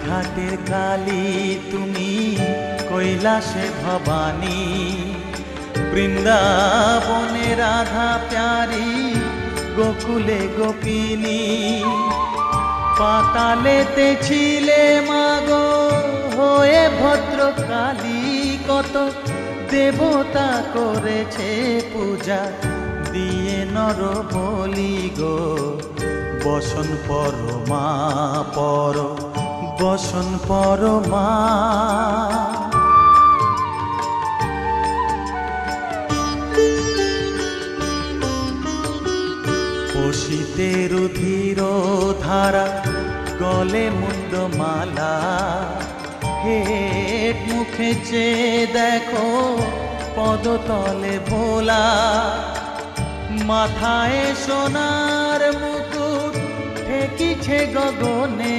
ঘাটের কালী তুমি কৈলাসে ভবানী, বৃন্দাবনে রাধা প্যারি, গোকুলে গোপিনী। পাতালেতে ছিলে মাগো হয়ে ভদ্রকালী, কত দেবতা করেছে পূজা দিয়ে নর বলি গো। বসন পরমা পর, বসন পরমা। পশিতে রুধির ধারা, গলে মুন্ডমালা, হেট মুখে চেয়ে দেখো পদতলে ভোলা। মাথায় সোনার মুকুট ঠেকিছে গগনে,